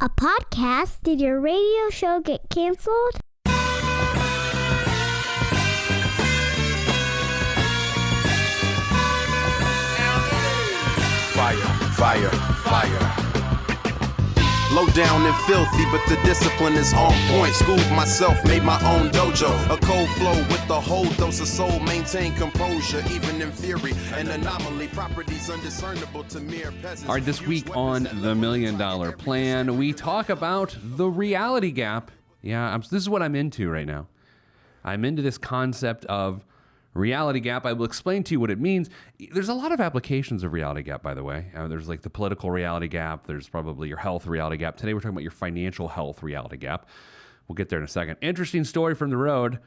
A podcast? Did your radio show get canceled? Fire. Low down and filthy, but the discipline is on point. Schooled myself, made my own dojo. A cold flow with the whole dose of soul. Maintain composure, even in theory. An anomaly, properties undiscernible to mere peasants. All right, this week on The $1 Million Plan, we talk about the reality gap. Yeah, this is what I'm into right now. I'm into this concept of reality gap. I will explain to you what it means. There's a lot of applications of reality gap, by the way. There's like the political reality gap. There's probably your health reality gap. Today we're talking about your financial health reality gap. We'll get there in a second. Interesting story from the road.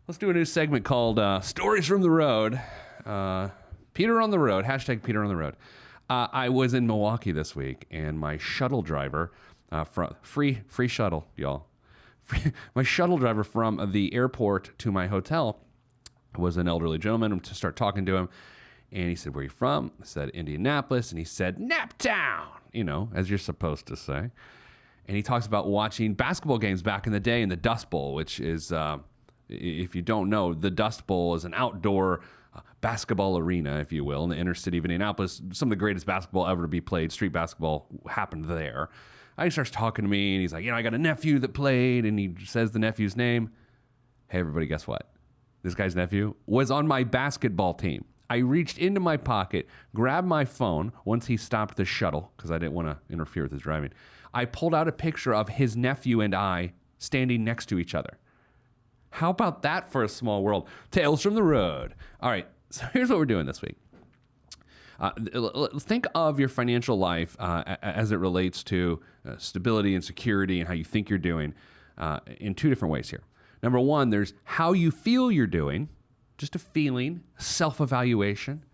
Let's do a new segment called Stories from the Road. Peter on the road. Hashtag Peter on the road. I was in Milwaukee this week, and my shuttle driver, free shuttle, y'all. My shuttle driver from the airport to my hotel was an elderly gentleman. To start talking to him, and he said, "Where are you from?" I said, "Indianapolis." And he said, "Naptown," as you're supposed to say. And he talks about watching basketball games back in the day in the Dust Bowl, which is, if you don't know, the Dust Bowl is an outdoor basketball arena, if you will, in the inner city of Indianapolis. Some of the greatest basketball ever to be played, street basketball, happened there. He starts talking to me, and he's like, I got a nephew that played, and he says the nephew's name. Hey, everybody, guess what? This guy's nephew was on my basketball team. I reached into my pocket, grabbed my phone once he stopped the shuttle because I didn't want to interfere with his driving. I pulled out a picture of his nephew and I standing next to each other. How about that for a small world? Tales from the road. All right, so here's what we're doing this week. Think of your financial life as it relates to stability and security and how you think you're doing in two different ways here. Number one, there's how you feel you're doing, just a feeling, self-evaluation.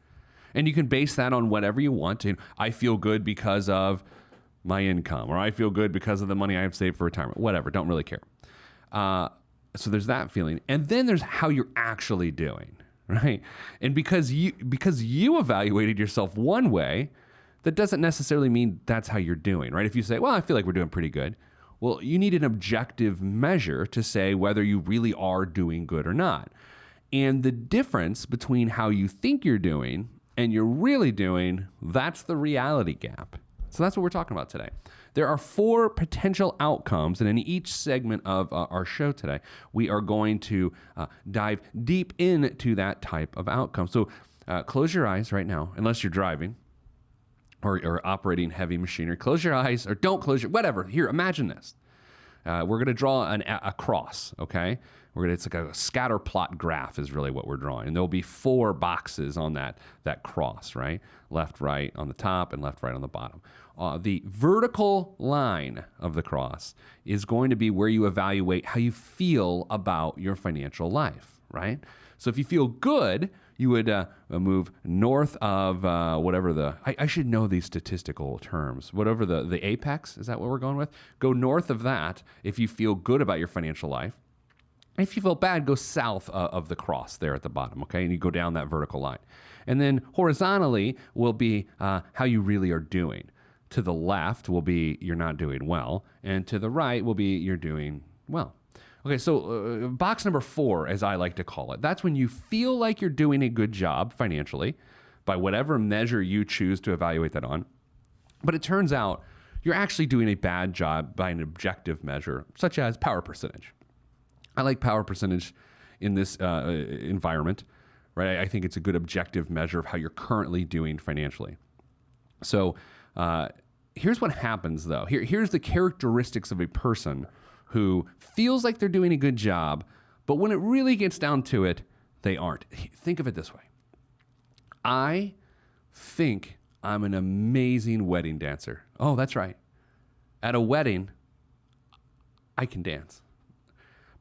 And you can base that on whatever you want. I feel good because of my income, or I feel good because of the money I have saved for retirement, whatever, don't really care. So there's that feeling. And then there's how you're actually doing, right? And because you evaluated yourself one way, that doesn't necessarily mean that's how you're doing, right? If you say, well, I feel like we're doing pretty good. Well, you need an objective measure to say whether you really are doing good or not. And the difference between how you think you're doing and you're really doing, that's the reality gap. So that's what we're talking about today. There are 4 potential outcomes, and in each segment of our show today, we are going to dive deep into that type of outcome. So close your eyes right now, unless you're driving or operating heavy machinery. Close your eyes, or don't close your, whatever. Here, imagine this. We're going to draw a cross, okay? It's like a scatter plot graph is really what we're drawing. And there'll be 4 boxes on that cross, right? Left, right on the top, and left, right on the bottom. The vertical line of the cross is going to be where you evaluate how you feel about your financial life, right? So if you feel good, you would move north of whatever I should know these statistical terms. Whatever the apex, is that what we're going with? Go north of that if you feel good about your financial life. If you feel bad, go south of the cross there at the bottom, okay? And you go down that vertical line. And then horizontally will be how you really are doing. To the left will be you're not doing well. And to the right will be you're doing well. Okay, so box number 4, as I like to call it, that's when you feel like you're doing a good job financially by whatever measure you choose to evaluate that on. But it turns out you're actually doing a bad job by an objective measure, such as power percentage. I like power percentage in this environment, right? I think it's a good objective measure of how you're currently doing financially. So here's what happens, though. Here's the characteristics of a person who feels like they're doing a good job, but when it really gets down to it, they aren't. Think of it this way. I think I'm an amazing wedding dancer. Oh, that's right. At a wedding, I can dance.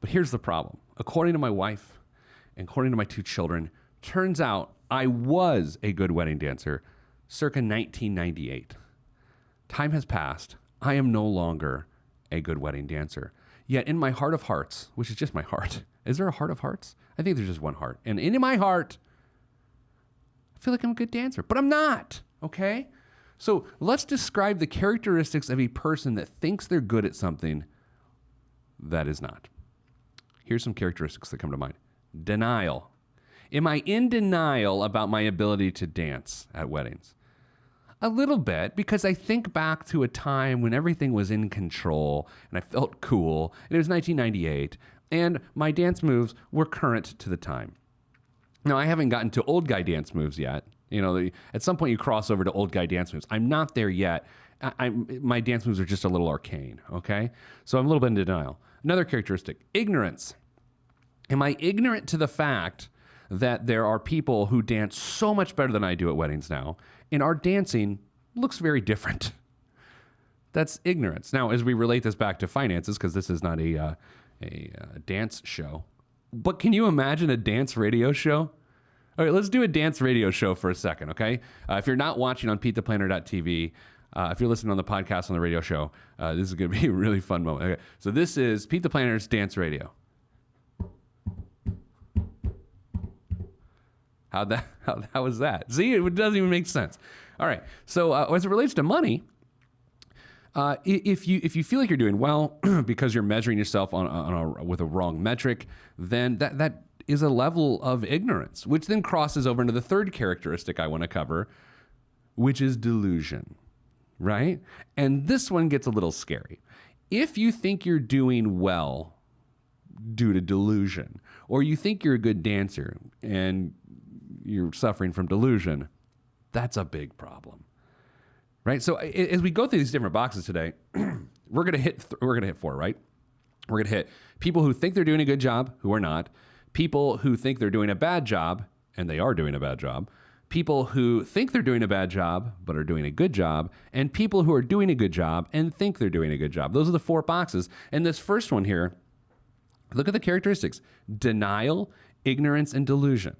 But here's the problem. According to my wife and according to my 2 children, turns out I was a good wedding dancer circa 1998. Time has passed. I am no longer a good wedding dancer. Yet in my heart of hearts, which is just my heart, is there a heart of hearts? I think there's just one heart. And in my heart, I feel like I'm a good dancer, but I'm not, okay? So let's describe the characteristics of a person that thinks they're good at something that is not. Here's some characteristics that come to mind. Denial. Am I in denial about my ability to dance at weddings? A little bit, because I think back to a time when everything was in control and I felt cool, and it was 1998, and my dance moves were current to the time. Now, I haven't gotten to old guy dance moves yet. At some point you cross over to old guy dance moves. I'm not there yet. My dance moves are just a little arcane, okay? So I'm a little bit in denial. Another characteristic, ignorance. Am I ignorant to the fact that there are people who dance so much better than I do at weddings now, and our dancing looks very different? That's ignorance. Now, as we relate this back to finances, because this is not a dance show, but can you imagine a dance radio show? All right, let's do a dance radio show for a second, okay? If you're not watching on PeteThePlanner.tv, if you're listening on the podcast on the radio show, this is going to be a really fun moment. Okay, so this is Pete the Planner's Dance Radio. How was that? See, it doesn't even make sense. All right, so as it relates to money, if you feel like you're doing well because you're measuring yourself with a wrong metric, then that is a level of ignorance, which then crosses over into the third characteristic I want to cover, which is delusion, right? And this one gets a little scary. If you think you're doing well due to delusion, or you think you're a good dancer and you're suffering from delusion, that's a big problem, right? So as we go through these different boxes today, we're gonna hit four, right? We're gonna hit people who think they're doing a good job who are not, people who think they're doing a bad job and they are doing a bad job, people who think they're doing a bad job but are doing a good job, and people who are doing a good job and think they're doing a good job. Those are the four boxes. And this first one here, look at the characteristics: denial, ignorance, and delusion.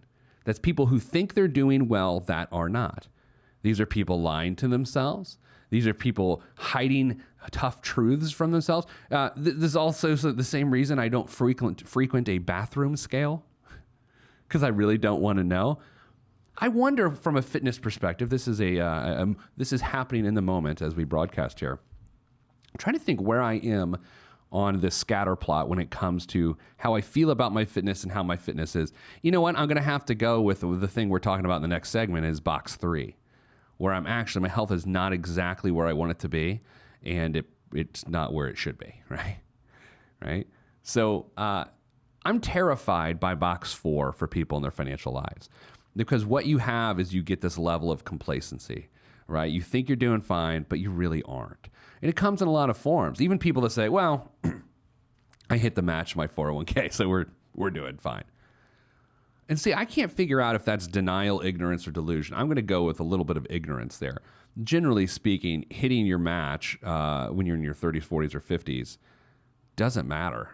That's people who think they're doing well that are not. These are people lying to themselves. These are people hiding tough truths from themselves. This is also the same reason I don't frequent a bathroom scale, because I really don't want to know. I wonder, from a fitness perspective, this is this is happening in the moment as we broadcast here. I'm trying to think where I am on this scatter plot when it comes to how I feel about my fitness and how my fitness is. You know what? I'm going to have to go with the thing we're talking about in the next segment is box 3, where my health is not exactly where I want it to be, and it's not where it should be, right? So I'm terrified by box 4 for people in their financial lives, because what you have is you get this level of complacency, right? You think you're doing fine, but you really aren't. And it comes in a lot of forms. Even people that say, well, I hit the match my 401k, so we're doing fine. And see, I can't figure out if that's denial, ignorance, or delusion. I'm going to go with a little bit of ignorance there. Generally speaking, hitting your match when you're in your 30s, 40s, or 50s doesn't matter.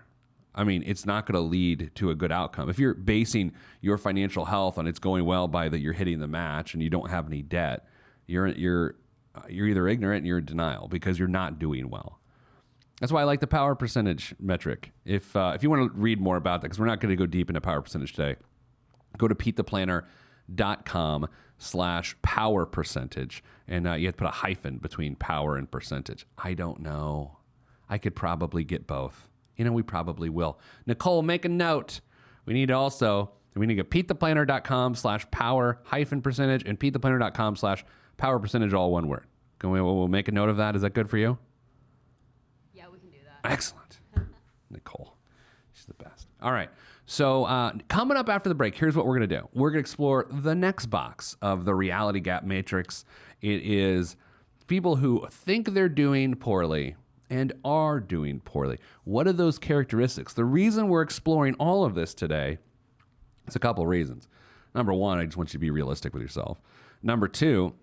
I mean, it's not going to lead to a good outcome. If you're basing your financial health on it's going well by that you're hitting the match and you don't have any debt, you're either ignorant and you're in denial because you're not doing well. That's why I like the power percentage metric. If you want to read more about that, because we're not going to go deep into power percentage today, go to PeteThePlanner.com/power percentage, and you have to put a hyphen between power and percentage. I don't know. I could probably get both. We probably will. Nicole, make a note. We need to go PeteThePlanner.com/power percentage and PeteThePlanner.com/power percentage, all one word. We'll make a note of that. Is that good for you? Yeah, we can do that. Excellent. Nicole, she's the best. All right. So coming up after the break, here's what we're going to do. We're going to explore the next box of the reality gap matrix. It is people who think they're doing poorly and are doing poorly. What are those characteristics? The reason we're exploring all of this today is a couple of reasons. Number one, I just want you to be realistic with yourself. Number two,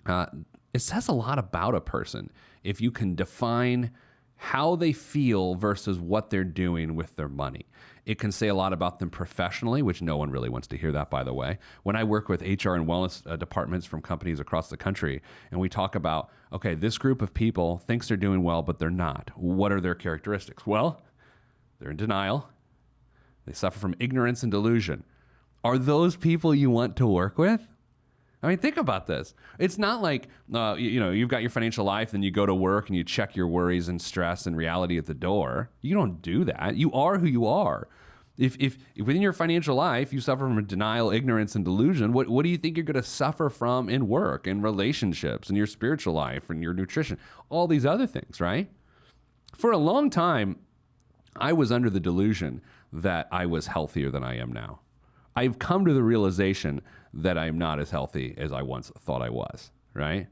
it says a lot about a person if you can define how they feel versus what they're doing with their money. It can say a lot about them professionally, which no one really wants to hear that, by the way. When I work with HR and wellness departments from companies across the country, and we talk about, okay, this group of people thinks they're doing well, but they're not. What are their characteristics? Well, they're in denial. They suffer from ignorance and delusion. Are those people you want to work with? I mean, think about this. It's not like, you've got your financial life, then you go to work and you check your worries and stress and reality at the door. You don't do that. You are who you are. If within your financial life you suffer from denial, ignorance, and delusion, what do you think you're going to suffer from in work, in relationships, in your spiritual life, in your nutrition, all these other things, right? For a long time, I was under the delusion that I was healthier than I am now. I've come to the realization that I'm not as healthy as I once thought I was, right?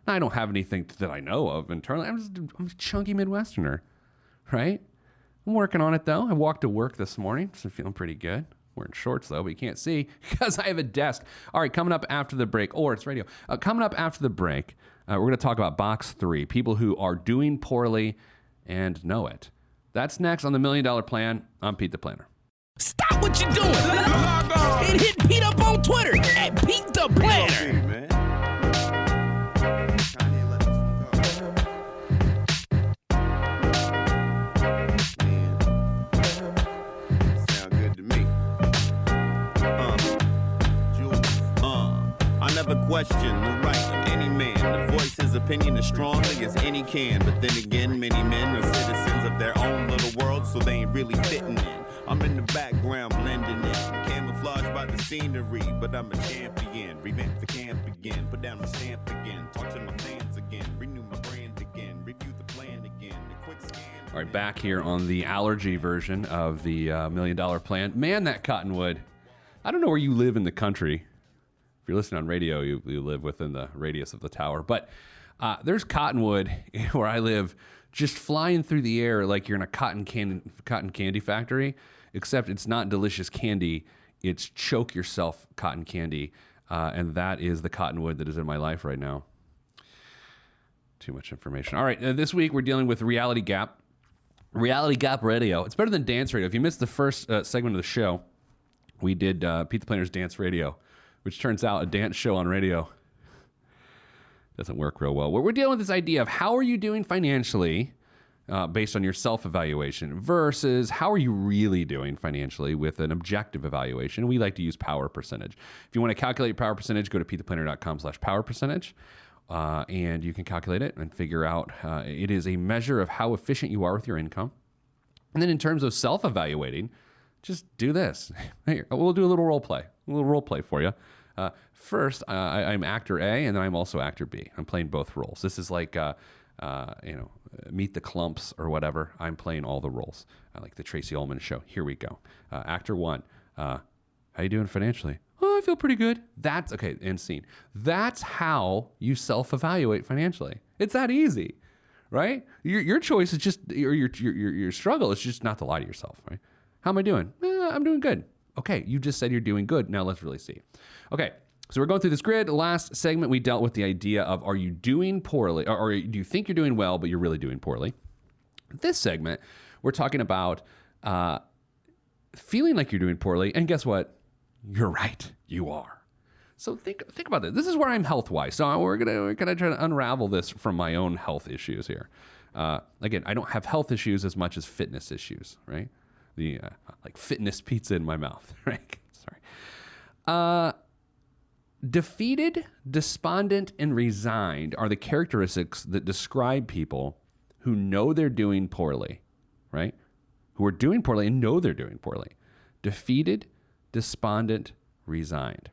I don't have anything that I know of internally. I'm a chunky Midwesterner, right? I'm working on it, though. I walked to work this morning, so I'm feeling pretty good. Wearing shorts, though, but you can't see because I have a desk. All right, coming up after the break, or it's radio. Coming up after the break, we're going to talk about box 3, people who are doing poorly and know it. That's next on the $1 Million Plan. I'm Pete the Planner. Stop what you're doing. Log on and hit Pete up on Twitter at Pete the Planner. Sound good to me. I never question the right of any man to voice his opinion as strongly as any can. But then again, many men are citizens of their own little world, so they ain't really fitting in. I'm in the background blending in, camouflaged by the scenery, but I'm a champion. Revamp the camp again, put down the stamp again, talk to my fans again, renew my brand again, review the plan again, a quick scan. All right, back here on the allergy version of the $1 Million Plan. Man, that cottonwood. I don't know where you live in the country. If you're listening on radio, you live within the radius of the tower. But there's cottonwood where I live just flying through the air like you're in a cotton candy factory, except it's not delicious candy. It's choke yourself cotton candy. And that is the cottonwood that is in my life right now. Too much information. All right, this week we're dealing with Reality Gap. Reality Gap Radio. It's better than dance radio. If you missed the first segment of the show, we did Pete the Planner's Dance Radio, which turns out a dance show on radio doesn't work real well. We're dealing with this idea of how are you doing financially based on your self-evaluation versus how are you really doing financially with an objective evaluation. We like to use power percentage. If you want to calculate power percentage, go to petetheplanner.com/power percentage. And you can calculate it and figure out it is a measure of how efficient you are with your income. And then in terms of self-evaluating, just do this. Here, we'll do a little role play for you. First, I'm actor A, and then I'm also actor B. I'm playing both roles. This is like, Meet the Clumps or whatever. I'm playing all the roles, like the Tracy Ullman Show. Here we go. Actor 1, how you doing financially? Oh, I feel pretty good. That's okay. End scene. That's how you self-evaluate financially. It's that easy, right? Your choice is just, or your struggle is just not to lie to yourself, right? How am I doing? I'm doing good. Okay, you just said you're doing good. Now let's really see. Okay, so we're going through this grid. Last segment, we dealt with the idea of are you doing poorly, or do you think you're doing well, but you're really doing poorly? This segment, we're talking about feeling like you're doing poorly, and guess what? You're right, you are. So think about this. This is where I'm health-wise. So we're gonna try to unravel this from my own health issues here. Again, I don't have health issues as much as fitness issues, right? The like fitness pizza in my mouth, right? Sorry. Defeated, despondent, and resigned are the characteristics that describe people who know they're doing poorly, right? Who are doing poorly and know they're doing poorly. Defeated, despondent, resigned.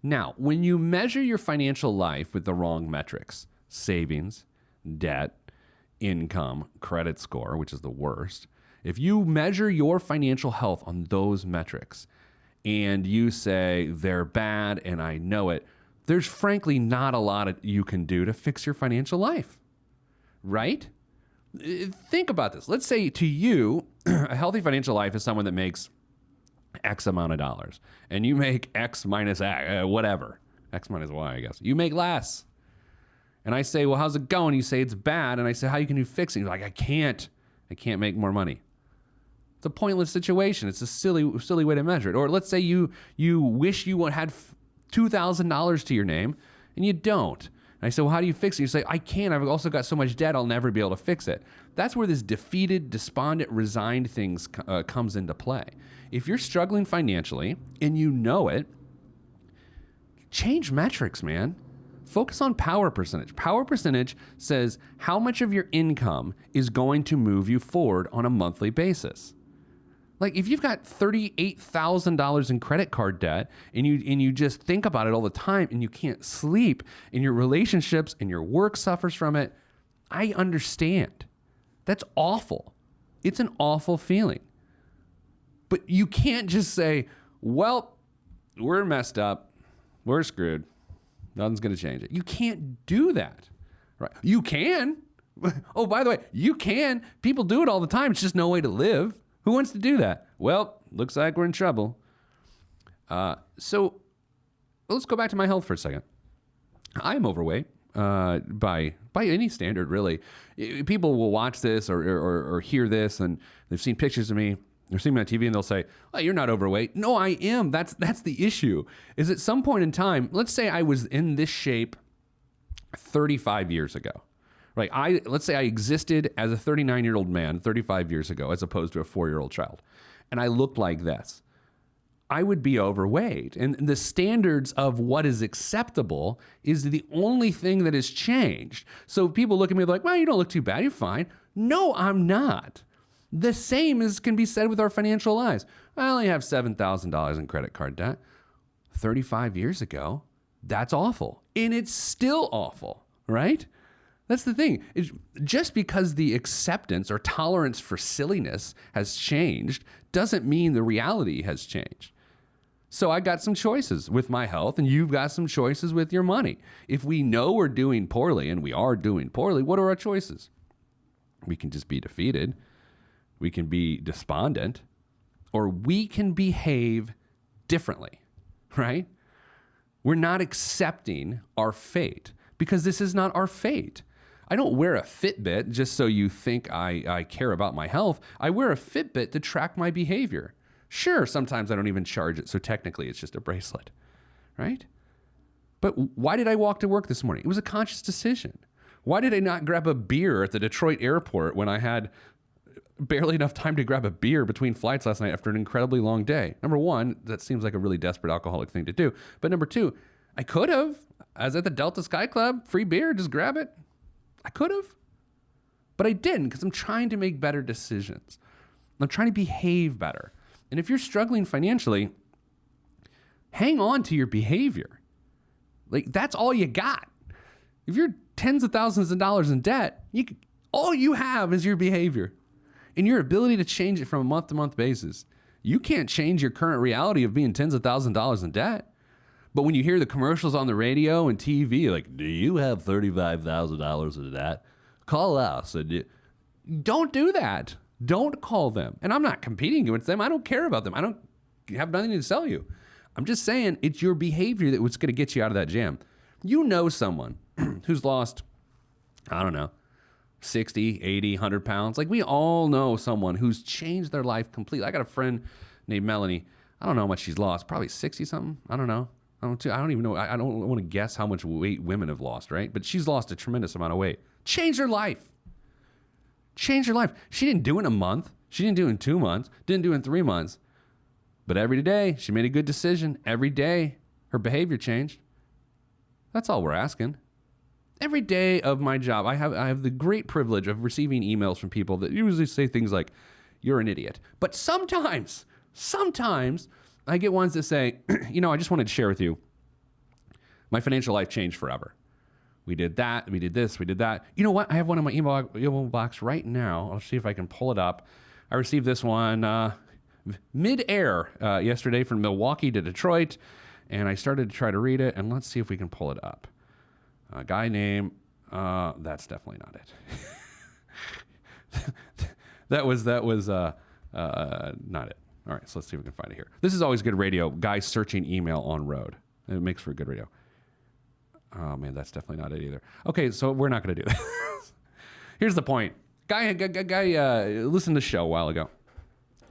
Now, when you measure your financial life with the wrong metrics, savings, debt, income, credit score, which is the worst, if you measure your financial health on those metrics and you say they're bad and I know it, there's frankly not a lot you can do to fix your financial life, right? Think about this. Let's say to you, a healthy financial life is someone that makes X amount of dollars and you make X minus X, whatever. X minus Y, I guess. You make less. And I say, well, how's it going? You say it's bad. And I say, how can you fix it? You're like, I can't make more money. It's a pointless situation. It's a silly way to measure it. Or let's say you wish you had $2,000 to your name and you don't. And I say, well, how do you fix it? You say, I can't. I've also got so much debt, I'll never be able to fix it. That's where this defeated, despondent, resigned things comes into play. If you're struggling financially and you know it, change metrics, man. Focus on power percentage. Power percentage says how much of your income is going to move you forward on a monthly basis. Like if you've got $38,000 in credit card debt and you just think about it all the time and you can't sleep and your relationships and your work suffers from it, I understand. That's awful. It's an awful feeling. But you can't just say, well, we're messed up. We're screwed. Nothing's going to change it. You can't do that. Right? You can. Oh, by the way, you can. People do it all the time. It's just no way to live. Who wants to do that? Well, looks like we're in trouble. So let's go back to my health for a second. I'm overweight by any standard, really. People will watch this or hear this, and they've seen pictures of me. They're seeing me on TV, and they'll say, "Oh, you're not overweight." No, I am. That's the issue. Is at some point in time, let's say I was in this shape 35 years ago. Right? Let's say I existed as a 39-year-old man 35 years ago as opposed to a 4-year-old child. And I looked like this. I would be overweight. And the standards of what is acceptable is the only thing that has changed. So people look at me like, well, you don't look too bad. You're fine. No, I'm not. The same can be said with our financial lives. I only have $7,000 in credit card debt. 35 years ago, that's awful. And it's still awful, right? That's the thing. Just because the acceptance or tolerance for silliness has changed doesn't mean the reality has changed. So I got some choices with my health, and you've got some choices with your money. If we know we're doing poorly, and we are doing poorly, what are our choices? We can just be defeated. We can be despondent, or we can behave differently, right? We're not accepting our fate because this is not our fate. I don't wear a Fitbit just so you think I care about my health. I wear a Fitbit to track my behavior. Sure, sometimes I don't even charge it, so technically it's just a bracelet, right? But why did I walk to work this morning? It was a conscious decision. Why did I not grab a beer at the Detroit airport when I had barely enough time to grab a beer between flights last night after an incredibly long day? Number one, that seems like a really desperate alcoholic thing to do. But number two, I could have. I was at the Delta Sky Club, free beer, just grab it. I could have, but I didn't because I'm trying to make better decisions. I'm trying to behave better. And if you're struggling financially, hang on to your behavior. Like that's all you got. If you're tens of thousands of dollars in debt, all you have is your behavior and your ability to change it from a month-to-month basis. You can't change your current reality of being tens of thousands of dollars in debt. But when you hear the commercials on the radio and TV, like, do you have $35,000 in debt? Call us. Don't do that. Don't call them. And I'm not competing against them. I don't care about them. I don't have nothing to sell you. I'm just saying it's your behavior that's going to get you out of that jam. You know someone who's lost, I don't know, 60, 80, 100 pounds. Like we all know someone who's changed their life completely. I got a friend named Melanie. I don't know how much she's lost. Probably 60 something. I don't know. I don't even know. I don't want to guess how much weight women have lost, right? But she's lost a tremendous amount of weight. Change her life. Change her life. She didn't do it in a month. She didn't do it in 2 months. Didn't do it in 3 months. But every day, she made a good decision. Every day, her behavior changed. That's all we're asking. Every day of my job, I have the great privilege of receiving emails from people that usually say things like, "You're an idiot." But sometimes I get ones that say, I just wanted to share with you, my financial life changed forever. We did that, we did this, we did that. You know what? I have one in my email box right now. I'll see if I can pull it up. I received this one mid-air yesterday from Milwaukee to Detroit, and I started to try to read it, and let's see if we can pull it up. A guy named, that's definitely not it. that was not it. All right, so let's see if we can find it here. This is always good radio. Guys searching email on road. It makes for good radio. Oh, man, that's definitely not it either. Okay, so we're not going to do this. Here's the point. Guy listened to the show a while ago.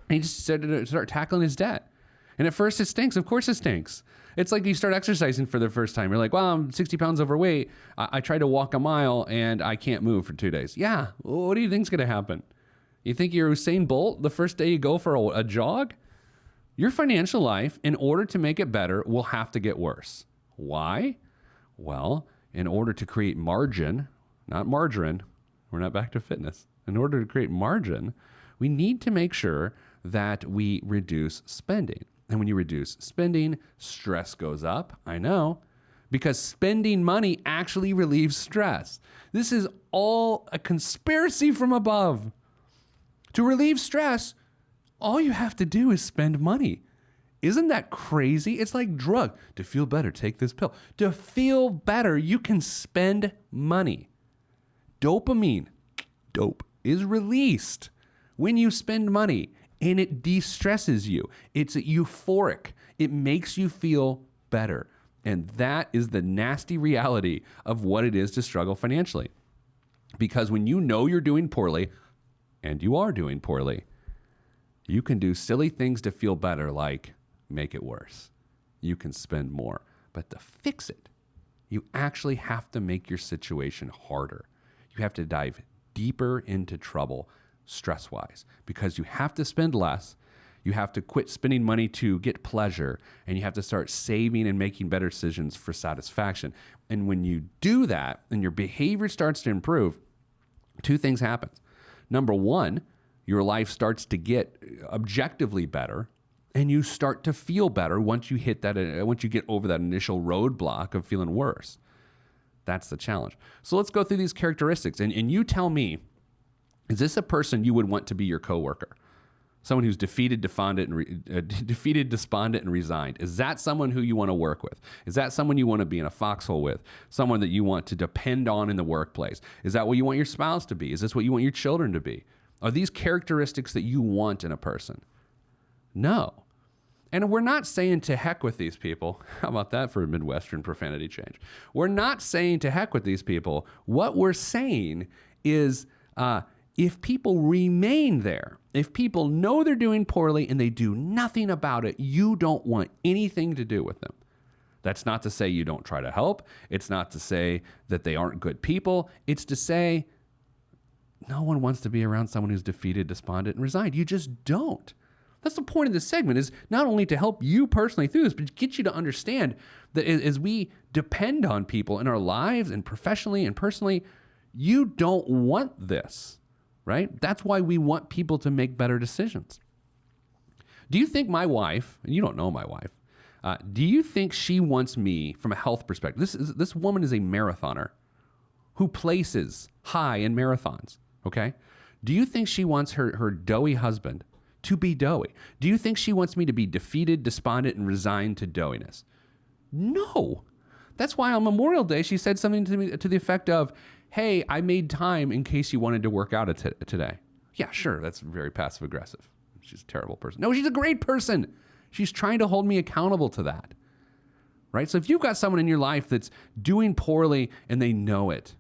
And he just started to start tackling his debt. And at first it stinks. Of course it stinks. It's like you start exercising for the first time. You're like, well, I'm 60 pounds overweight. I tried to walk a mile, and I can't move for 2 days. Yeah, what do you think's going to happen? You think you're Usain Bolt the first day you go for a jog? Your financial life, in order to make it better, will have to get worse. Why? Well, in order to create margin, not margarine, we're not back to fitness. In order to create margin, we need to make sure that we reduce spending. And when you reduce spending, stress goes up. I know, because spending money actually relieves stress. This is all a conspiracy from above. To relieve stress, all you have to do is spend money. Isn't that crazy? It's like drug. To feel better, take this pill. To feel better, you can spend money. Dopamine, dope, is released when you spend money, and it de-stresses you. It's euphoric. It makes you feel better. And that is the nasty reality of what it is to struggle financially. Because when you know you're doing poorly, and you are doing poorly, you can do silly things to feel better, like make it worse. You can spend more. But to fix it, you actually have to make your situation harder. You have to dive deeper into trouble stress-wise, because you have to spend less. You have to quit spending money to get pleasure, and you have to start saving and making better decisions for satisfaction. And when you do that and your behavior starts to improve, two things happen. Number one, your life starts to get objectively better, and you start to feel better once you hit that. Once you get over that initial roadblock of feeling worse. That's the challenge. So let's go through these characteristics, and you tell me, is this a person you would want to be your coworker? Someone who's defeated, despondent, and resigned. Is that someone who you want to work with? Is that someone you want to be in a foxhole with? Someone that you want to depend on in the workplace? Is that what you want your spouse to be? Is this what you want your children to be? Are these characteristics that you want in a person? No. And we're not saying to heck with these people. How about that for a Midwestern profanity change? We're not saying to heck with these people. What we're saying is if people remain there, if people know they're doing poorly and they do nothing about it, you don't want anything to do with them. That's not to say you don't try to help. It's not to say that they aren't good people. It's to say no one wants to be around someone who's defeated, despondent, and resigned. You just don't. That's the point of this segment, is not only to help you personally through this, but to get you to understand that as we depend on people in our lives and professionally and personally, you don't want this, right? That's why we want people to make better decisions. Do you think my wife, and you don't know my wife, do you think she wants me from a health perspective? This woman is a marathoner who places high in marathons, okay? Do you think she wants her doughy husband to be doughy? Do you think she wants me to be defeated, despondent, and resigned to doughiness? No. That's why on Memorial Day, she said something to me to the effect of, hey, I made time in case you wanted to work out today. Yeah, sure, that's very passive aggressive. She's a terrible person. No, she's a great person. She's trying to hold me accountable to that, right? So if you've got someone in your life that's doing poorly and they know it,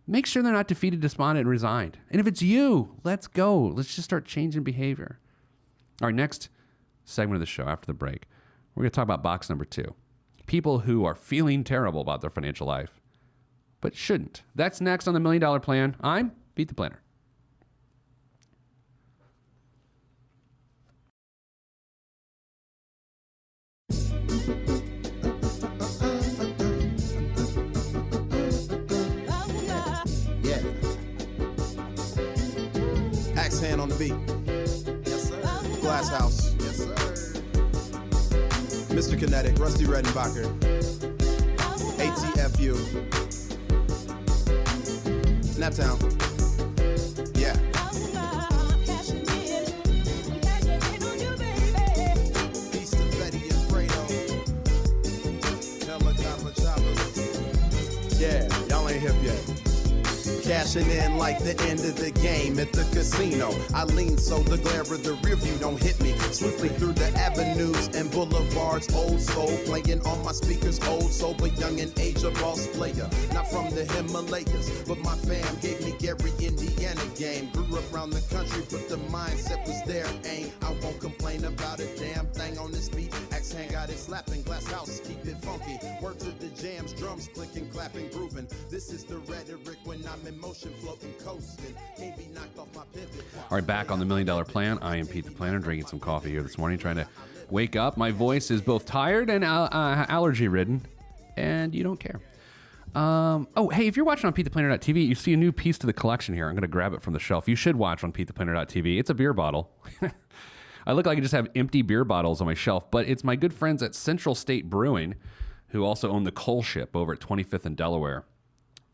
make sure they're not defeated, despondent, and resigned. And if it's you, let's go. Let's just start changing behavior. Our next segment of the show after the break, we're going to talk about box number 2. People who are feeling terrible about their financial life, but shouldn't. That's next on the $1 Million Plan. I'm Pete the Planner. Axe hand on the beat. Yes, sir. Glass House. Yes, sir. Mr. Kinetic, Rusty Redenbacher. ATFU. Naptown. Yeah. Peace to Fetty and Fredo. Yeah, y'all ain't hip yet. Cashing in like the end of the game at the casino. I lean so the glare of the rear view don't hit me. Swiftly through the avenues and boulevards, old soul playing on my speakers, old soul but young in age, a boss player. Not from the Himalayas, but my fam gave me Gary, Indiana game. Grew up around the country, but the mindset was there. Ain't I won't complain about a damn thing on this beat. Axe hand got it slapping, Glass House keep it funky. Word to the jams, drums clicking, clapping, grooving. This is the rhetoric when I'm in motion, floating, coasting. Can't be knocked off my pivot. All right, back on the $1 Million Plan. I am Pete the Planner, drinking some coffee here this morning, trying to wake up. My voice is both tired and allergy ridden. and you don't care. Oh, hey, if you're watching on PeteThePlanner.tv, you see a new piece to the collection here. I'm going to grab it from the shelf. You should watch on PeteThePlanner.tv. It's a beer bottle. I look like I just have empty beer bottles on my shelf, but it's my good friends at Central State Brewing, who also own the Coal Ship over at 25th and Delaware.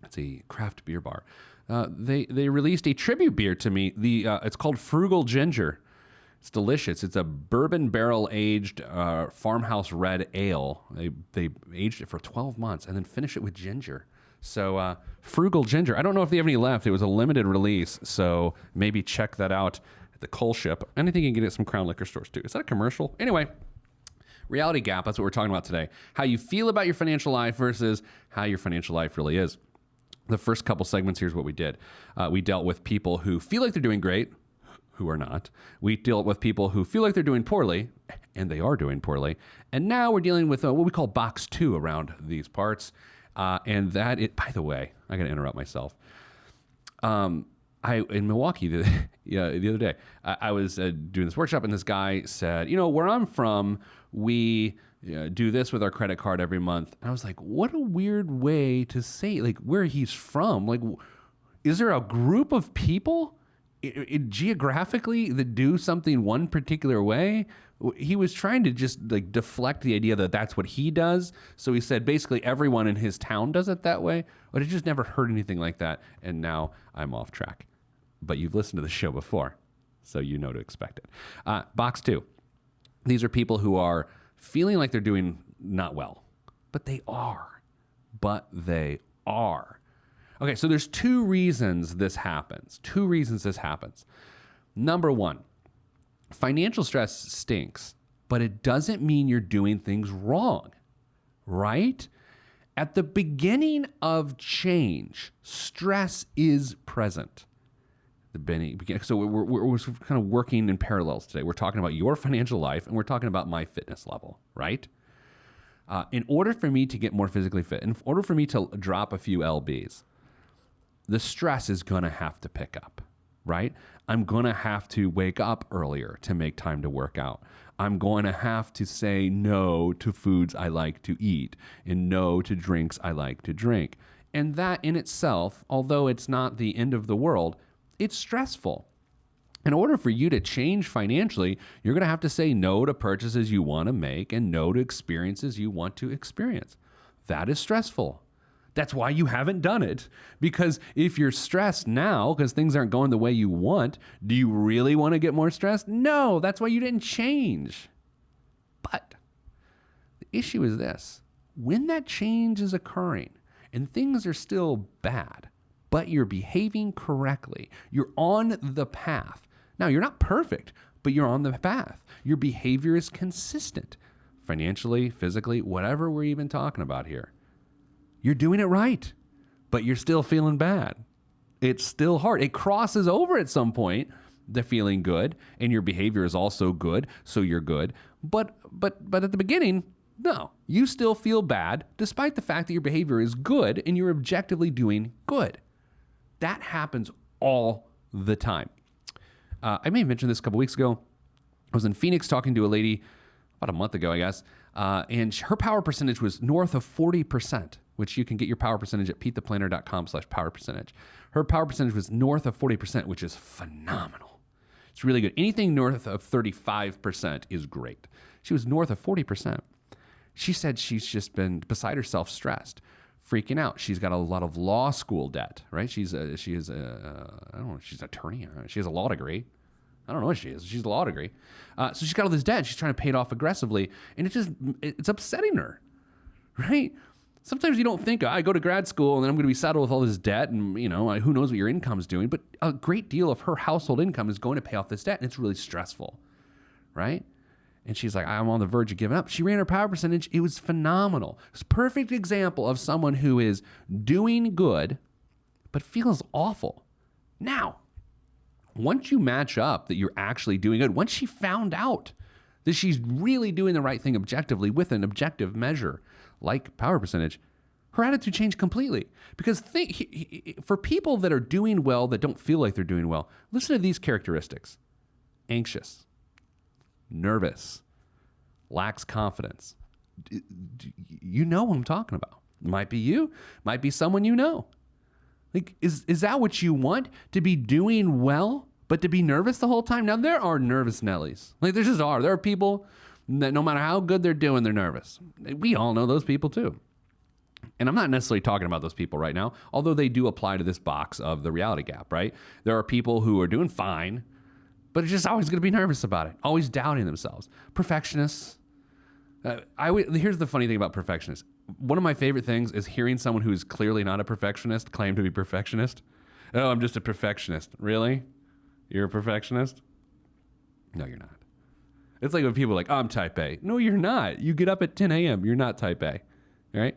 It's a craft beer bar. They released a tribute beer to me. It's called Frugal Ginger. It's delicious. It's a bourbon barrel aged farmhouse red ale. They aged it for 12 months and then finish it with ginger. So Frugal Ginger. I don't know if they have any left. It was a limited release, so maybe check that out at the Coal Ship. And I think you can get it at some Crown Liquor stores too. Is that a commercial? Anyway, reality gap. That's what we're talking about today. How you feel about your financial life versus how your financial life really is. The first couple segments, here's what we did. We dealt with people who feel like they're doing great, who are not. We dealt with people who feel like they're doing poorly, and they are doing poorly. And now we're dealing with what we call box 2 around these parts. And that, by the way, I got to interrupt myself. In Milwaukee the other day, I was doing this workshop, and this guy said, where I'm from, we do this with our credit card every month. And I was like, what a weird way to say, like, where he's from. Like, is there a group of people geographically that do something one particular way? He was trying to just like deflect the idea that that's what he does. So he said basically everyone in his town does it that way. But I just never heard anything like that. And now I'm off track. But you've listened to the show before, so you know to expect it. Box 2. These are people who are feeling like they're doing not well, but they are. Okay, so there's 2 reasons this happens. Number 1, financial stress stinks, but it doesn't mean you're doing things wrong, right? At the beginning of change, stress is present. So we're kind of working in parallels today. We're talking about your financial life, and we're talking about my fitness level, right? In order for me to get more physically fit, in order for me to drop a few lbs, the stress is going to have to pick up, right? I'm going to have to wake up earlier to make time to work out. I'm going to have to say no to foods I like to eat and no to drinks I like to drink. And that in itself, although it's not the end of the world, it's stressful. In order for you to change financially, you're going to have to say no to purchases you want to make and no to experiences you want to experience. That is stressful. That's why you haven't done it. Because if you're stressed now because things aren't going the way you want, do you really want to get more stressed? No, that's why you didn't change. But the issue is this. When that change is occurring and things are still bad, but you're behaving correctly, you're on the path. Now, you're not perfect, but you're on the path. Your behavior is consistent, financially, physically, whatever we're even talking about here. You're doing it right, but you're still feeling bad. It's still hard. It crosses over at some point, the feeling good, and your behavior is also good, so you're good. But at the beginning, no, you still feel bad, despite the fact that your behavior is good and you're objectively doing good. That happens all the time. I may have mentioned this a couple weeks ago. I was in Phoenix talking to a lady about a month ago, I guess, and her power percentage was north of 40%, which you can get your power percentage at PeteThePlanner.com/power percentage. Her power percentage was north of 40%, which is phenomenal. It's really good. Anything north of 35% is great. She was north of 40%. She said she's just been beside herself, stressed, freaking out. She's got a lot of law school debt, right? I don't know, she's an attorney. She has a law degree. I don't know what she is. She's a law degree. So she's got all this debt. She's trying to pay it off aggressively. And it's upsetting her, right? Sometimes you don't think, I go to grad school and then I'm going to be saddled with all this debt and, who knows what your income's doing. But a great deal of her household income is going to pay off this debt. And it's really stressful, right? And she's like, I'm on the verge of giving up. She ran her power percentage. It was phenomenal. It's a perfect example of someone who is doing good, but feels awful. Now, once you match up that you're actually doing good, once she found out that she's really doing the right thing objectively with an objective measure like power percentage, her attitude changed completely. Because for people that are doing well, that don't feel like they're doing well, listen to these characteristics. Anxious, nervous, lacks confidence, You know who I'm talking about. Might be you, might be someone you know. Like, is that what you want? To be doing well, but to be nervous the whole time? Now, there are nervous Nellies. Like, there just are. There are people that no matter how good they're doing, they're nervous. We all know those people too. And I'm not necessarily talking about those people right now, although they do apply to this box of the reality gap, right? There are people who are doing fine, but are just always going to be nervous about it, always doubting themselves. Perfectionists. Here's the funny thing about perfectionists. One of my favorite things is hearing someone who is clearly not a perfectionist claim to be perfectionist. Oh, I'm just a perfectionist. Really? You're a perfectionist? No, you're not. It's like when people are like, oh, I'm type A. No, you're not. You get up at 10 a.m. You're not type A, right?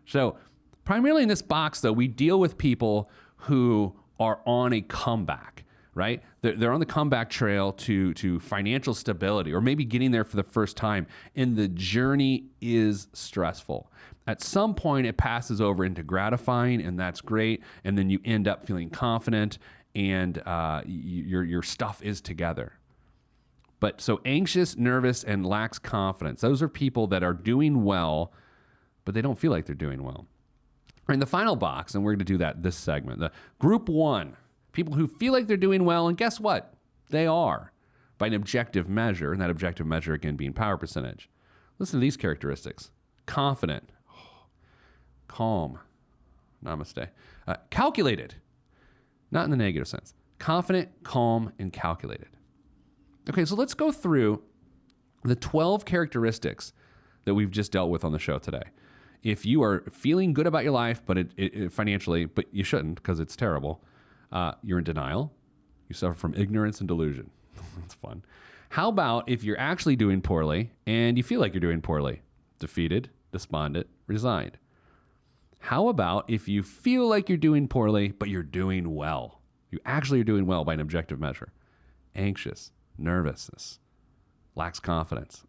So primarily in this box, though, we deal with people who are on a comeback, right? They're on the comeback trail to financial stability, or maybe getting there for the first time, and the journey is stressful. At some point, it passes over into gratifying, and that's great, and then you end up feeling confident, and your stuff is together. But so anxious, nervous, and lacks confidence. Those are people that are doing well, but they don't feel like they're doing well. In the final box, and we're going to do that this segment, the group one, people who feel like they're doing well, and guess what? They are, by an objective measure, and that objective measure, again, being power percentage. Listen to these characteristics. Confident, calm, namaste, calculated, not in the negative sense. Confident, calm, and calculated. Okay, so let's go through the 12 characteristics that we've just dealt with on the show today. If you are feeling good about your life, but it financially, but you shouldn't because it's terrible, you're in denial. You suffer from ignorance and delusion. That's fun. How about if you're actually doing poorly and you feel like you're doing poorly? Defeated, despondent, resigned. How about if you feel like you're doing poorly, but you're doing well? You actually are doing well by an objective measure. Anxious, nervousness, lacks confidence.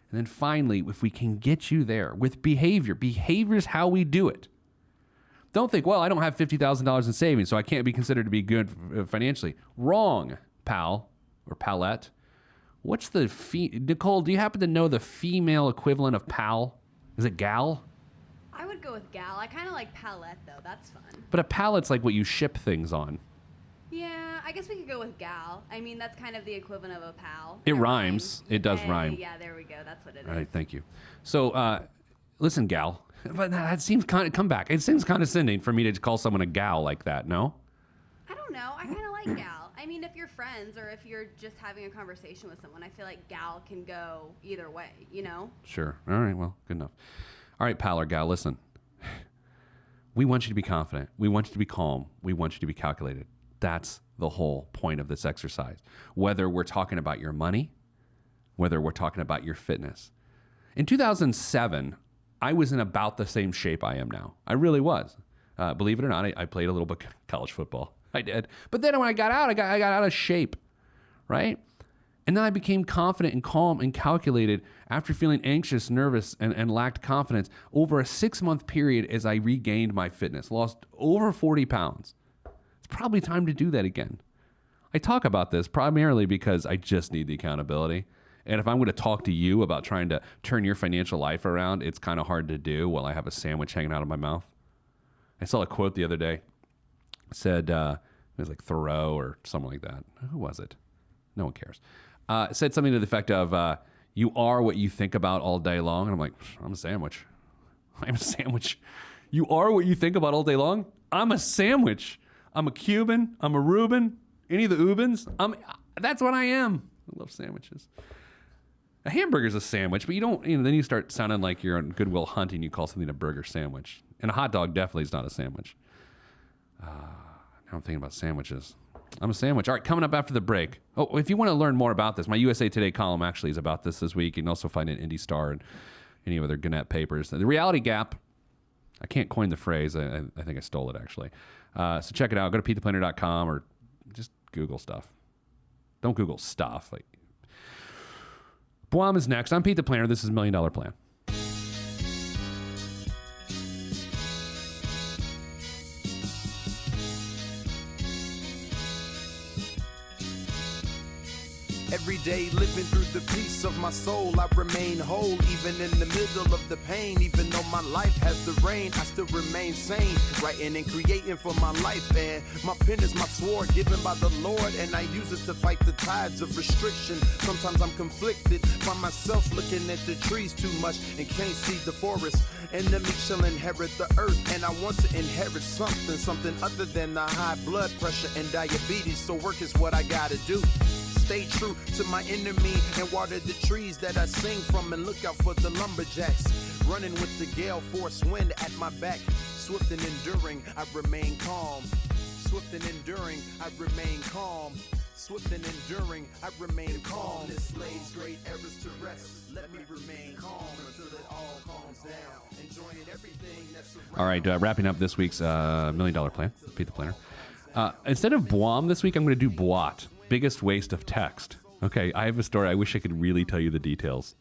And then finally, if we can get you there with behavior is how we do it. Don't think, well, I don't have $50,000 in savings, so I can't be considered to be good financially. Wrong, pal or palette. What's the Nicole, do you happen to know the female equivalent of pal? Is it gal? I would go with gal. I kind of like palette, though. That's fun. But a palette's like what you ship things on. Yeah, I guess we could go with gal. I mean, that's kind of the equivalent of a pal. It rhymes. It does Hey, rhyme. Yeah, there we go. That's what it is. All right, thank you. So, listen, gal, but that seems kind of, come back. It seems condescending for me to call someone a gal like that, no? I don't know. I kind of like gal. I mean, if you're friends or if you're just having a conversation with someone, I feel like gal can go either way, you know? Sure. All right, well, good enough. All right, pal or gal, listen. We want you to be confident. We want you to be calm. We want you to be calculated. That's the whole point of this exercise. Whether we're talking about your money, whether we're talking about your fitness. In 2007, I was in about the same shape I am now. I really was. Believe it or not, I played a little bit college football. I did. But then when I got out, I got out of shape, right? And then I became confident and calm and calculated after feeling anxious, nervous, and lacked confidence over a 6-month period as I regained my fitness, lost over 40 pounds. It's probably time to do that again. I talk about this primarily because I just need the accountability. And if I'm going to talk to you about trying to turn your financial life around, it's kind of hard to do while I have a sandwich hanging out of my mouth. I saw a quote the other day. It said, it was like Thoreau or something like that. Who was it? No one cares. It said something to the effect of, you are what you think about all day long. And I'm like, I'm a sandwich. I'm a sandwich. You are what you think about all day long? I'm a sandwich. I'm a Cuban. I'm a Reuben. Any of the Ubens? That's what I am. I love sandwiches. A hamburger's a sandwich, but you don't, then you start sounding like you're on Goodwill Hunting. You call something a burger sandwich. And a hot dog definitely is not a sandwich. Now I'm thinking about sandwiches. I'm a sandwich. All right, coming up after the break. Oh, if you want to learn more about this, my USA Today column actually is about this week. You can also find it in Indy Star and any other Gannett papers. The reality gap, I can't coin the phrase. I think I stole it, actually. So check it out. Go to PeteThePlanner.com or just Google stuff. Don't Google stuff. Guam is next. I'm Pete the Planner. This is $1 Million Plan. Every day living through the peace of my soul, I remain whole, even in the middle of the pain. Even though my life has the rain, I still remain sane, writing and creating for my life. And my pen is my sword given by the Lord, and I use it to fight the tides of restriction. Sometimes I'm conflicted, find myself looking at the trees too much and can't see the forest. Enemy shall inherit the earth, and I want to inherit something other than the high blood pressure and diabetes. So work is what I gotta do. Stay true to my enemy and water the trees that I sing from, and look out for the lumberjacks. Running with the gale force wind at my back. Swift and enduring, I remain calm. Swift and enduring, I remain calm. Swift and enduring, I remain calm. This lays great errors to rest. Let me remain calm until it all calms down. Enjoying everything that's around. All right, wrapping up this week's $1 Million Plan, Pete the Planner. Instead of Boam this week, I'm going to do Boat. Biggest waste of text. Okay, I have a story. I wish I could really tell you the details.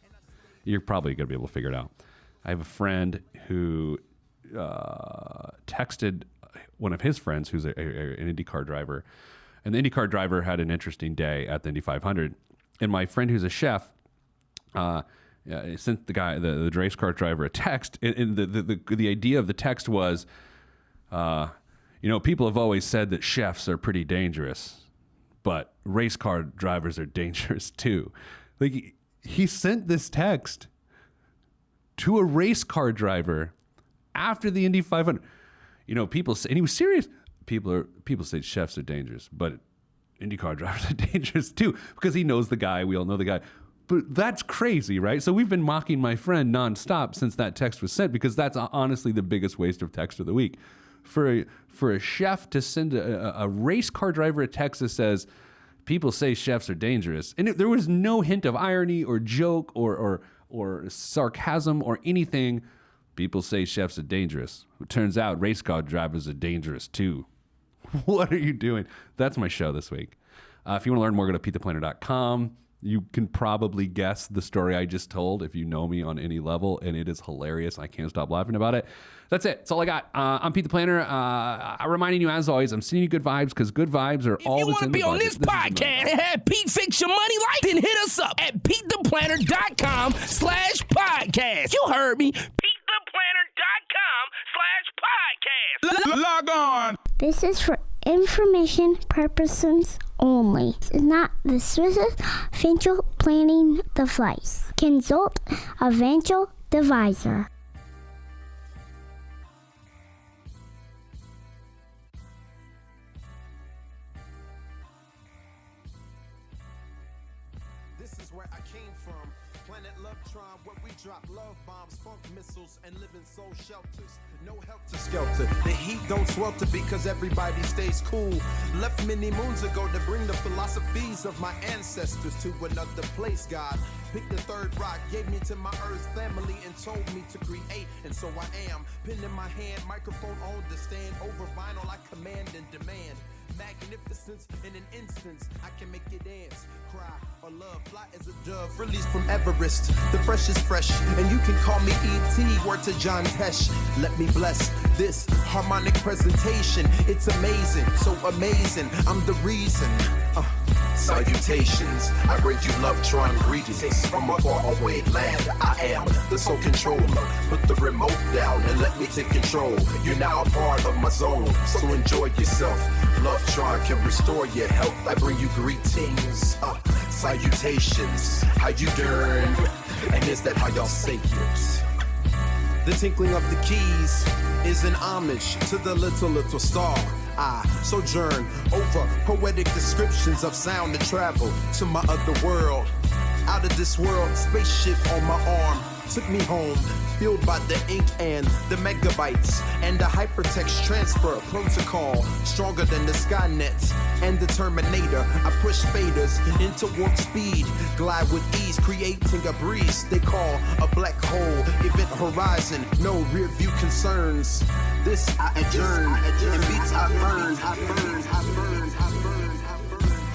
You're probably going to be able to figure it out. I have a friend who texted one of his friends who's an IndyCar driver. And the IndyCar driver had an interesting day at the Indy 500. And my friend who's a chef sent the race car driver a text. And the idea of the text was, people have always said that chefs are pretty dangerous, but race car drivers are dangerous too. Like, he sent this text to a race car driver after the Indy 500. People say, and he was serious. People say chefs are dangerous, but IndyCar drivers are dangerous too, because he knows the guy. We all know the guy. But that's crazy, right? So we've been mocking my friend nonstop since that text was sent, because that's honestly the biggest waste of text of the week. For a chef to send a race car driver a text that says, people say chefs are dangerous, and there was no hint of irony or joke or sarcasm or anything. People say chefs are dangerous. It turns out race car drivers are dangerous too. What are you doing? That's my show this week. If you want to learn more, go to PeteThePlanner.com. You can probably guess the story I just told if you know me on any level, and it is hilarious. I can't stop laughing about it. That's it. That's all I got. I'm Pete the Planner. I'm reminding you, as always, I'm sending you good vibes, because good vibes are all that's in the budget. If you want to be on this podcast and have Pete fix your money life, then hit us up at PeteThePlanner.com/podcast. You heard me. PeteThePlanner.com/podcast. Log on. This is for information purposes only. This is not the Swiss financial planning device. Consult a financial advisor. This is where I came from. Planet Lovetron, where we drop love bombs, funk missiles, and live in soul shelters. No help to skelter. The heat don't swelter because everybody stays cool. Left many moons ago to bring the philosophies of my ancestors to another place. God picked the third rock, gave me to my earth family, and told me to create. And so I am. Pen in my hand, microphone on the stand. Over vinyl, I command and demand. Magnificence in an instance, I can make you dance, cry, or love. Fly as a dove, released from Everest. The fresh is fresh, and you can call me E.T. Word to John Tesh. Let me bless this harmonic presentation. It's amazing, so amazing. I'm the reason. Salutations, I bring you Lovetron greetings from a faraway land. I am the sole controller. Put the remote down and let me take control. You're now a part of my zone, so enjoy yourself. Lovetron can restore your health. I bring you greetings, salutations. How you doing? And is that how y'all say it? The tinkling of the keys is an homage to the little star. I sojourn over poetic descriptions of sound and travel to my other world. Out of this world, spaceship on my arm took me home, fueled by the ink and the megabytes and the hypertext transfer protocol, stronger than the Skynet and the Terminator. I push faders into warp speed, glide with ease, creating a breeze they call a black hole. Event horizon, no rear view concerns. This I adjourn, and beats I burn.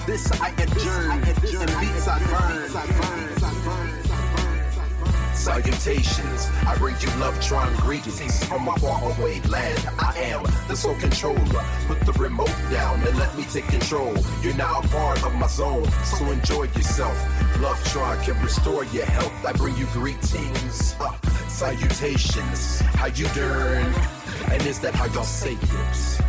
This I adjourn, and beats I burn. Salutations, I bring you love, trying greetings from a faraway land. I am the sole controller. Put the remote down and let me take control. You're now a part of my zone, so enjoy yourself. Love try can restore your health. I bring you greetings, salutations. How you doing? And is that how y'all say it?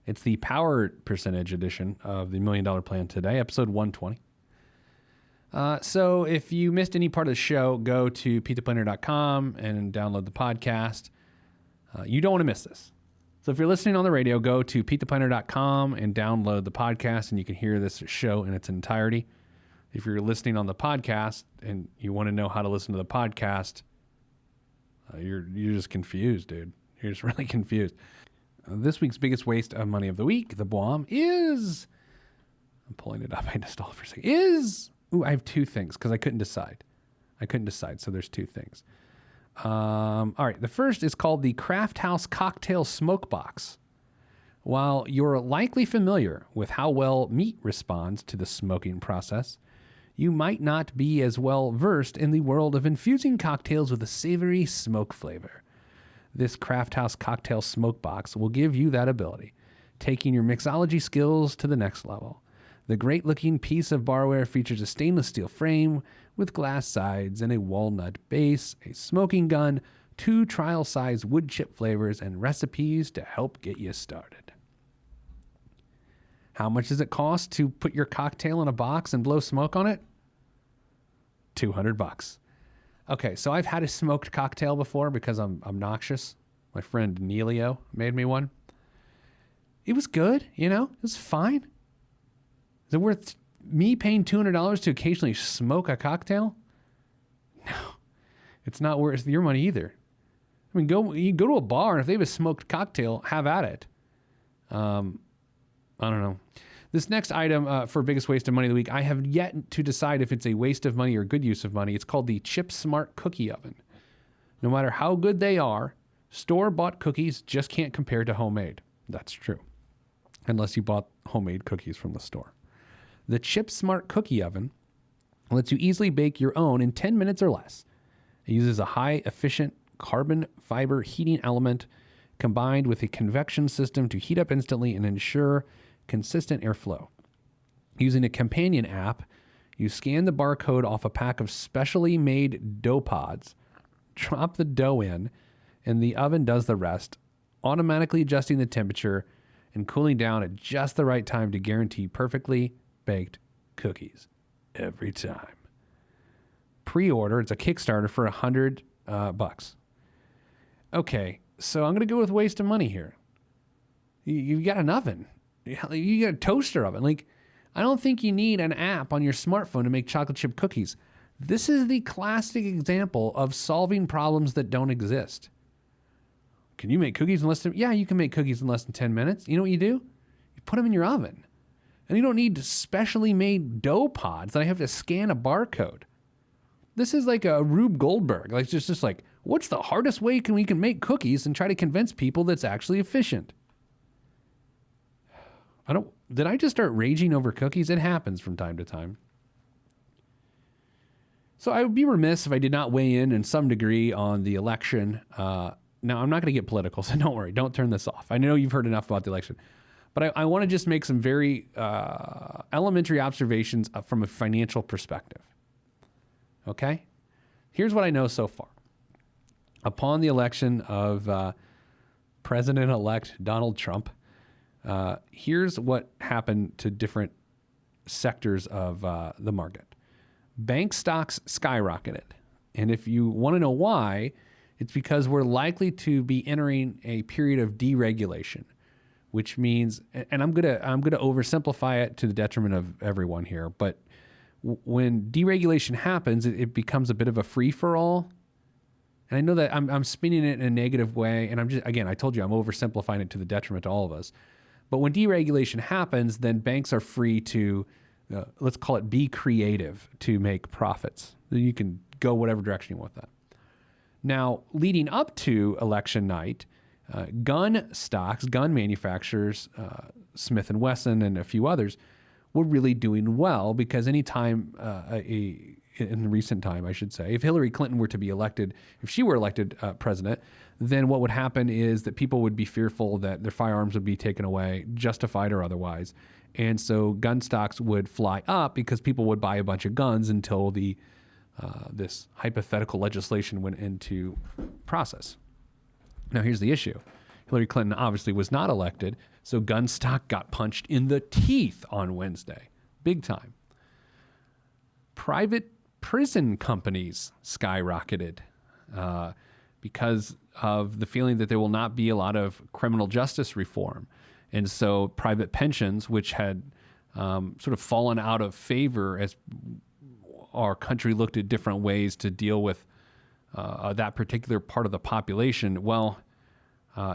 It's the power percentage edition of the $1 Million Plan today, episode 120. So if you missed any part of the show, go to PeteThePlanner.com and download the podcast. You don't want to miss this. So if you're listening on the radio, go to PeteThePlanner.com and download the podcast, and you can hear this show in its entirety. If you're listening on the podcast and you want to know how to listen to the podcast, you're just confused, dude. You're just really confused. This week's biggest waste of money of the week, the BWAM, is... I'm pulling it up. I had to stall for a second. I have two things because I couldn't decide. So there's two things. All right. The first is called the Craft House Cocktail Smoke Box. While you're likely familiar with how well meat responds to the smoking process, you might not be as well versed in the world of infusing cocktails with a savory smoke flavor. This Craft House Cocktail Smoke Box will give you that ability, taking your mixology skills to the next level. The great-looking piece of barware features a stainless steel frame with glass sides and a walnut base, a smoking gun, 2 trial-size wood chip flavors, and recipes to help get you started. How much does it cost to put your cocktail in a box and blow smoke on it? $200. Okay, so I've had a smoked cocktail before because I'm obnoxious. My friend Neilio made me one. It was good, it was fine. Is it worth me paying $200 to occasionally smoke a cocktail? No, it's not worth your money either. I mean, you go to a bar, and if they have a smoked cocktail, have at it. I don't know. This next item for biggest waste of money of the week, I have yet to decide if it's a waste of money or good use of money. It's called the Chip Smart Cookie Oven. No matter how good they are, store-bought cookies just can't compare to homemade. That's true. Unless you bought homemade cookies from the store. The Chip Smart Cookie Oven lets you easily bake your own in 10 minutes or less. It uses a high-efficient carbon fiber heating element combined with a convection system to heat up instantly and ensure consistent airflow. Using a companion app, you scan the barcode off a pack of specially made dough pods, drop the dough in, and the oven does the rest, automatically adjusting the temperature and cooling down at just the right time to guarantee perfectly baked cookies every time. Pre-order, it's a Kickstarter for $100. Okay, so I'm going to go with waste of money here. You've got an oven. You got a toaster oven. I don't think you need an app on your smartphone to make chocolate chip cookies. This is the classic example of solving problems that don't exist. Can you make cookies in less than... Yeah, you can make cookies in less than 10 minutes. You know what you do? You put them in your oven. And you don't need specially made dough pods that I have to scan a barcode. This is like a Rube Goldberg. It's just like, what's the hardest way we can make cookies and try to convince people that's actually efficient? Did I just start raging over cookies? It happens from time to time. So I would be remiss if I did not weigh in some degree on the election. Now, I'm not going to get political, so don't worry. Don't turn this off. I know you've heard enough about the election. But I want to just make some very elementary observations from a financial perspective. Okay? Here's what I know so far. Upon the election of President-elect Donald Trump, here's what happened to different sectors of the market. Bank stocks skyrocketed. And if you want to know why, it's because we're likely to be entering a period of deregulation, which means, and I'm gonna oversimplify it to the detriment of everyone here, but when deregulation happens, it becomes a bit of a free-for-all. And I know that I'm spinning it in a negative way, and I told you I'm oversimplifying it to the detriment to all of us. But when deregulation happens, then banks are free to, let's call it, be creative to make profits. You can go whatever direction you want that. Now, leading up to election night, gun manufacturers, Smith & Wesson and a few others, were really doing well because anytime, in recent time, I should say, if Hillary Clinton were to be elected, if she were elected president, then what would happen is that people would be fearful that their firearms would be taken away, justified or otherwise. And so gun stocks would fly up because people would buy a bunch of guns until this hypothetical legislation went into process. Now, here's the issue. Hillary Clinton obviously was not elected, so gun stock got punched in the teeth on Wednesday. Big time. Private prison companies skyrocketed because of the feeling that there will not be a lot of criminal justice reform. And so private pensions, which had sort of fallen out of favor as our country looked at different ways to deal with that particular part of the population, well,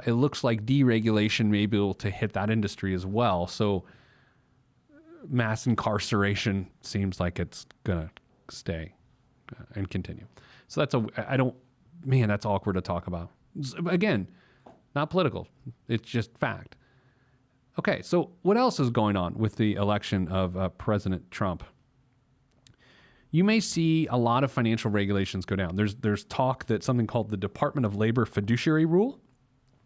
it looks like deregulation may be able to hit that industry as well. So mass incarceration seems like it's going to stay and continue. So that's awkward to talk about. Again, not political. It's just fact. Okay, so what else is going on with the election of President Trump? You may see a lot of financial regulations go down. There's talk that something called the Department of Labor Fiduciary Rule,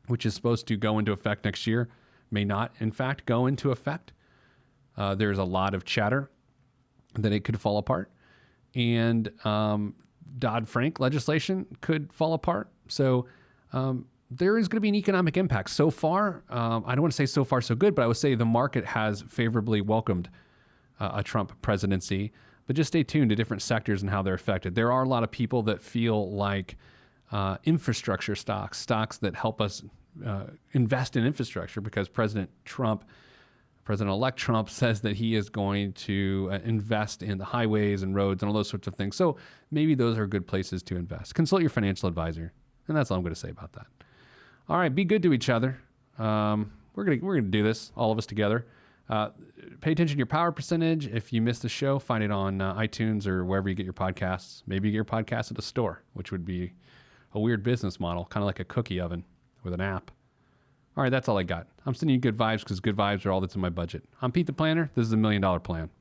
which is supposed to go into effect next year, may not, in fact, go into effect. There's a lot of chatter that it could fall apart. And Dodd-Frank legislation could fall apart. So there is going to be an economic impact. So far, I don't want to say so far so good, but I would say the market has favorably welcomed a Trump presidency. But just stay tuned to different sectors and how they're affected. There are a lot of people that feel like infrastructure stocks that help us invest in infrastructure because President-elect Trump says that he is going to invest in the highways and roads and all those sorts of things. So maybe those are good places to invest. Consult your financial advisor. And that's all I'm going to say about that. All right, be good to each other. We're gonna do this, all of us together. Pay attention to your power percentage. If you missed the show, find it on iTunes or wherever you get your podcasts. Maybe you get your podcast at a store, which would be a weird business model, kind of like a cookie oven with an app. All right, that's all I got. I'm sending you good vibes because good vibes are all that's in my budget. I'm Pete the Planner. This is $1 Million Plan.